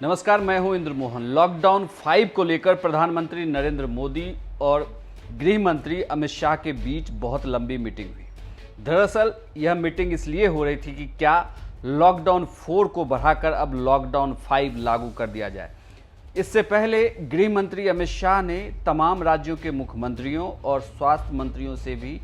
नमस्कार, मैं हूं इंद्र मोहन। लॉकडाउन 5 को लेकर प्रधानमंत्री नरेंद्र मोदी और गृह मंत्री अमित शाह के बीच बहुत लंबी मीटिंग हुई। दरअसल यह मीटिंग इसलिए हो रही थी कि क्या लॉकडाउन 4 को बढ़ाकर अब लॉकडाउन 5 लागू कर दिया जाए। इससे पहले गृह मंत्री अमित शाह ने तमाम राज्यों के मुख्यमंत्रियों और स्वास्थ्य मंत्रियों से भी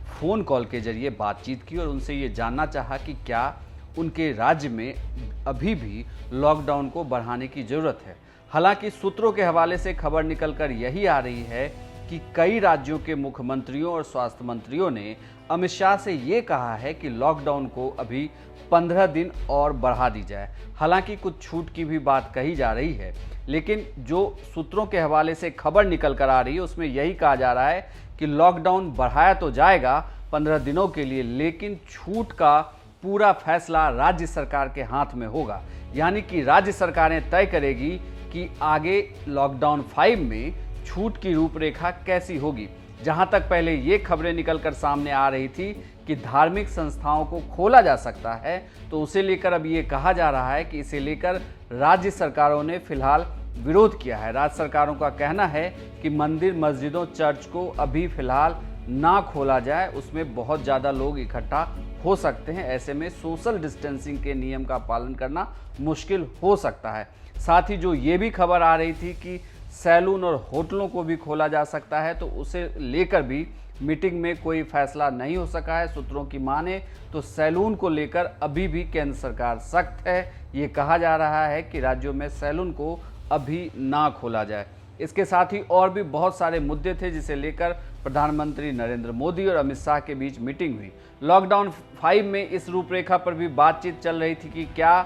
फ़ोन कॉल के जरिए बातचीत की और उनसे ये जानना चाहा कि क्या उनके राज्य में अभी भी लॉकडाउन को बढ़ाने की ज़रूरत है। हालांकि सूत्रों के हवाले से खबर निकलकर यही आ रही है कि कई राज्यों के मुख्यमंत्रियों और स्वास्थ्य मंत्रियों ने अमित शाह से ये कहा है कि लॉकडाउन को अभी 15 दिन और बढ़ा दी जाए। हालांकि कुछ छूट की भी बात कही जा रही है, लेकिन जो सूत्रों के हवाले से खबर निकल कर आ रही है उसमें यही कहा जा रहा है कि लॉकडाउन बढ़ाया तो जाएगा 15 दिनों के लिए, लेकिन छूट का पूरा फैसला राज्य सरकार के हाथ में होगा। यानी कि राज्य सरकारें तय करेगी कि आगे लॉकडाउन 5 में छूट की रूपरेखा कैसी होगी। जहां तक पहले ये खबरें निकलकर सामने आ रही थी कि धार्मिक संस्थाओं को खोला जा सकता है, तो उसे लेकर अब ये कहा जा रहा है कि इसे लेकर राज्य सरकारों ने फिलहाल विरोध किया है। राज्य सरकारों का कहना है कि मंदिर, मस्जिदों, चर्च को अभी फिलहाल ना खोला जाए, उसमें बहुत ज़्यादा लोग इकट्ठा हो सकते हैं। ऐसे में सोशल डिस्टेंसिंग के नियम का पालन करना मुश्किल हो सकता है। साथ ही जो ये भी खबर आ रही थी कि सैलून और होटलों को भी खोला जा सकता है, तो उसे लेकर भी मीटिंग में कोई फैसला नहीं हो सका है। सूत्रों की माने तो सैलून को लेकर अभी भी केंद्र सरकार सख्त है। ये कहा जा रहा है कि राज्यों में सैलून को अभी ना खोला जाए। इसके साथ ही और भी बहुत सारे मुद्दे थे जिसे लेकर प्रधानमंत्री नरेंद्र मोदी और अमित शाह के बीच मीटिंग हुई। लॉकडाउन 5 में इस रूपरेखा पर भी बातचीत चल रही थी कि क्या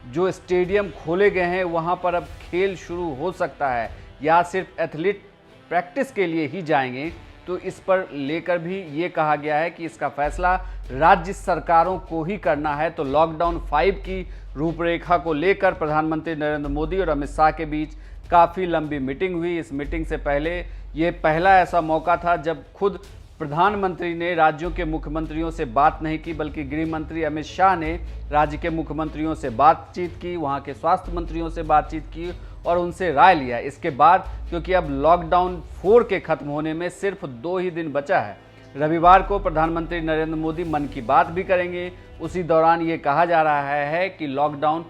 जो स्टेडियम खोले गए हैं वहां पर अब खेल शुरू हो सकता है या सिर्फ एथलीट प्रैक्टिस के लिए ही जाएंगे। तो इस पर लेकर भी ये कहा गया है कि इसका फैसला राज्य सरकारों को ही करना है। तो लॉकडाउन 5 की रूपरेखा को लेकर प्रधानमंत्री नरेंद्र मोदी और अमित शाह के बीच काफ़ी लंबी मीटिंग हुई। इस मीटिंग से पहले ये पहला ऐसा मौका था जब खुद प्रधानमंत्री ने राज्यों के मुख्यमंत्रियों से बात नहीं की, बल्कि गृह मंत्री अमित शाह ने राज्य के मुख्यमंत्रियों से बातचीत की, वहाँ के स्वास्थ्य मंत्रियों से बातचीत की और उनसे राय लिया। इसके बाद क्योंकि अब लॉकडाउन 4 के खत्म होने में सिर्फ 2 ही दिन बचा है, रविवार को प्रधानमंत्री नरेंद्र मोदी मन की बात भी करेंगे। उसी दौरान ये कहा जा रहा है कि लॉकडाउन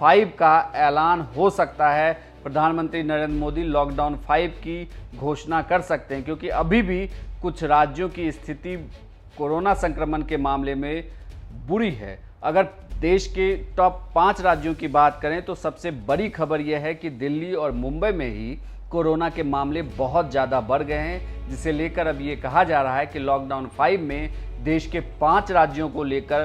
5 का ऐलान हो सकता है। प्रधानमंत्री नरेंद्र मोदी लॉकडाउन 5 की घोषणा कर सकते हैं, क्योंकि अभी भी कुछ राज्यों की स्थिति कोरोना संक्रमण के मामले में बुरी है। अगर देश के टॉप 5 राज्यों की बात करें तो सबसे बड़ी खबर यह है कि दिल्ली और मुंबई में ही कोरोना के मामले बहुत ज़्यादा बढ़ गए हैं, जिसे लेकर अब ये कहा जा रहा है कि लॉकडाउन 5 में देश के 5 राज्यों को लेकर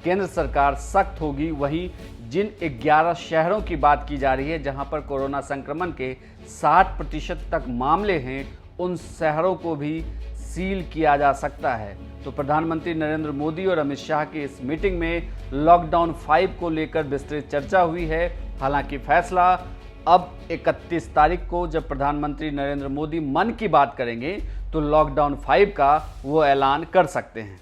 केंद्र सरकार सख्त होगी। वहीं जिन 11 शहरों की बात की जा रही है जहां पर कोरोना संक्रमण के 60% तक मामले हैं, उन शहरों को भी सील किया जा सकता है। तो प्रधानमंत्री नरेंद्र मोदी और अमित शाह की इस मीटिंग में लॉकडाउन 5 को लेकर विस्तृत चर्चा हुई है। हालांकि फैसला अब 31 तारीख को जब प्रधानमंत्री नरेंद्र मोदी मन की बात करेंगे तो लॉकडाउन 5 का वो ऐलान कर सकते हैं।